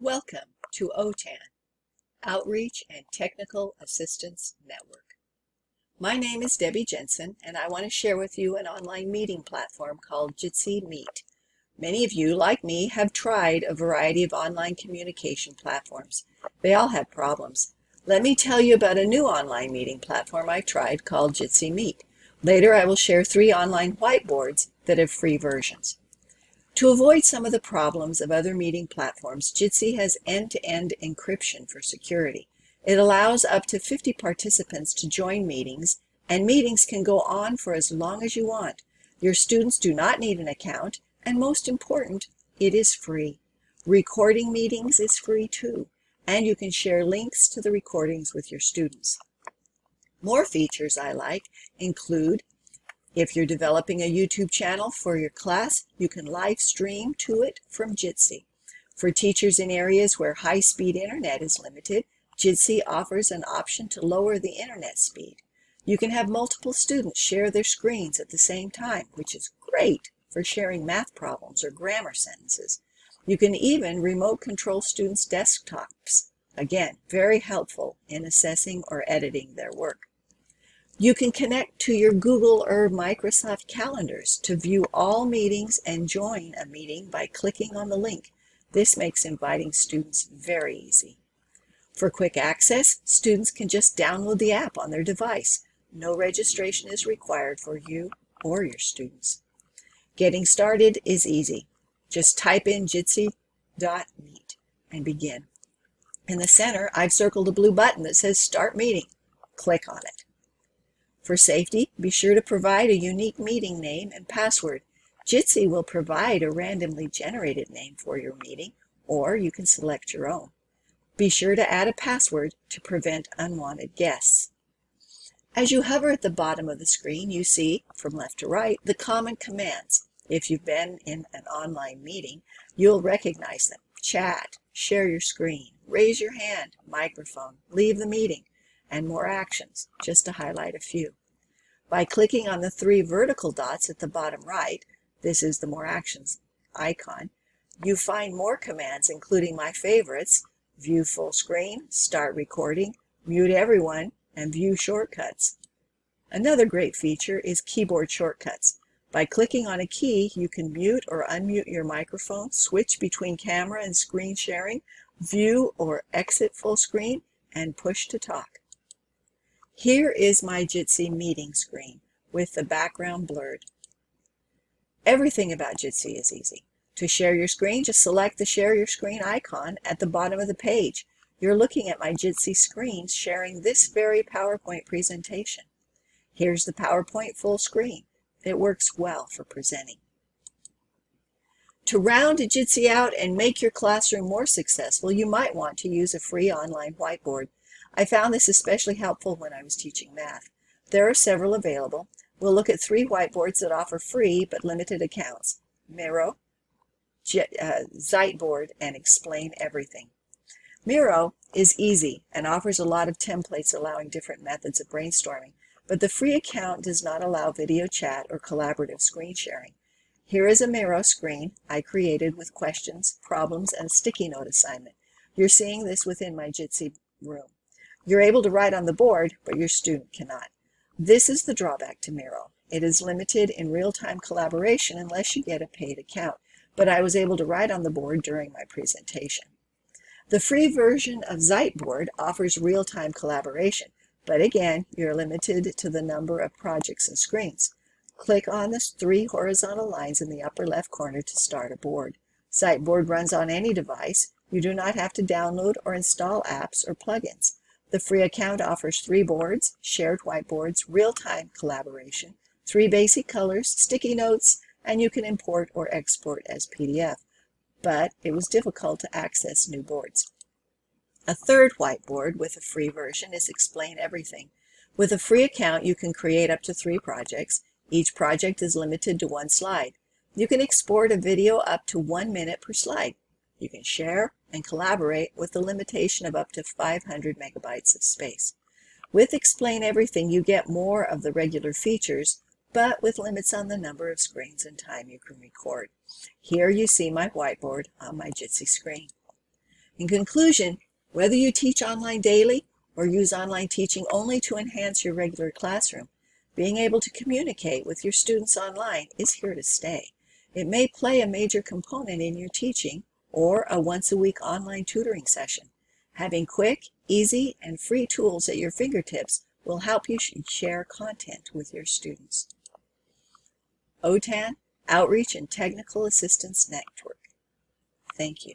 Welcome to OTAN, Outreach and Technical Assistance Network. My name is Debbie Jensen, and I want to share with you an online meeting platform called Jitsi Meet. Many of you, like me, have tried a variety of online communication platforms. They all have problems. Let me tell you about a new online meeting platform I tried called Jitsi Meet. Later, I will share 3 online whiteboards that have free versions. To avoid some of the problems of other meeting platforms, Jitsi has end-to-end encryption for security. It allows up to 50 participants to join meetings, and meetings can go on for as long as you want. Your students do not need an account, and most important, it is free. Recording meetings is free too, and you can share links to the recordings with your students. More features I like include: if you're developing a YouTube channel for your class, you can live stream to it from Jitsi. For teachers in areas where high-speed internet is limited, Jitsi offers an option to lower the internet speed. You can have multiple students share their screens at the same time, which is great for sharing math problems or grammar sentences. You can even remote control students' desktops. Again, very helpful in assessing or editing their work. You can connect to your Google or Microsoft calendars to view all meetings and join a meeting by clicking on the link. This makes inviting students very easy. For quick access, students can just download the app on their device. No registration is required for you or your students. Getting started is easy. Just type in jitsi.meet and begin. In the center, I've circled a blue button that says Start Meeting. Click on it. For safety, be sure to provide a unique meeting name and password. Jitsi will provide a randomly generated name for your meeting, or you can select your own. Be sure to add a password to prevent unwanted guests. As you hover at the bottom of the screen, you see, from left to right, the common commands. If you've been in an online meeting, you'll recognize them: chat, share your screen, raise your hand, microphone, leave the meeting, and more actions, just to highlight a few. By clicking on the 3 vertical dots at the bottom right, this is the More Actions icon, you find more commands, including my favorites: View Full Screen, Start Recording, Mute Everyone, and View Shortcuts. Another great feature is keyboard shortcuts. By clicking on a key, you can mute or unmute your microphone, switch between camera and screen sharing, view or exit full screen, and push to talk. Here is my Jitsi meeting screen with the background blurred. Everything about Jitsi is easy. To share your screen, just select the Share Your Screen icon at the bottom of the page. You're looking at my Jitsi screen sharing this very PowerPoint presentation. Here's the PowerPoint full screen. It works well for presenting. To round Jitsi out and make your classroom more successful, you might want to use a free online whiteboard. I found this especially helpful when I was teaching math. There are several available. We'll look at 3 whiteboards that offer free but limited accounts: Miro, Ziteboard, and Explain Everything. Miro is easy and offers a lot of templates allowing different methods of brainstorming, but the free account does not allow video chat or collaborative screen sharing. Here is a Miro screen I created with questions, problems, and a sticky note assignment. You're seeing this within my Jitsi room. You're able to write on the board, but your student cannot. This is the drawback to Miro. It is limited in real-time collaboration unless you get a paid account, but I was able to write on the board during my presentation. The free version of Ziteboard offers real-time collaboration, but again, you're limited to the number of projects and screens. Click on the 3 horizontal lines in the upper left corner to start a board. Ziteboard runs on any device. You do not have to download or install apps or plugins. The free account offers 3 boards, shared whiteboards, real-time collaboration, 3 basic colors, sticky notes, and you can import or export as PDF. But it was difficult to access new boards. A third whiteboard with a free version is Explain Everything. With a free account, you can create up to 3 projects. Each project is limited to 1 slide. You can export a video up to 1 minute per slide. You can share and collaborate with the limitation of up to 500 megabytes of space. With Explain Everything, you get more of the regular features, but with limits on the number of screens and time you can record. Here you see my whiteboard on my Jitsi screen. In conclusion, whether you teach online daily or use online teaching only to enhance your regular classroom, being able to communicate with your students online is here to stay. It may play a major component in your teaching or a once-a-week online tutoring session. Having quick, easy, and free tools at your fingertips will help you share content with your students. OTAN, Outreach and Technical Assistance Network. Thank you.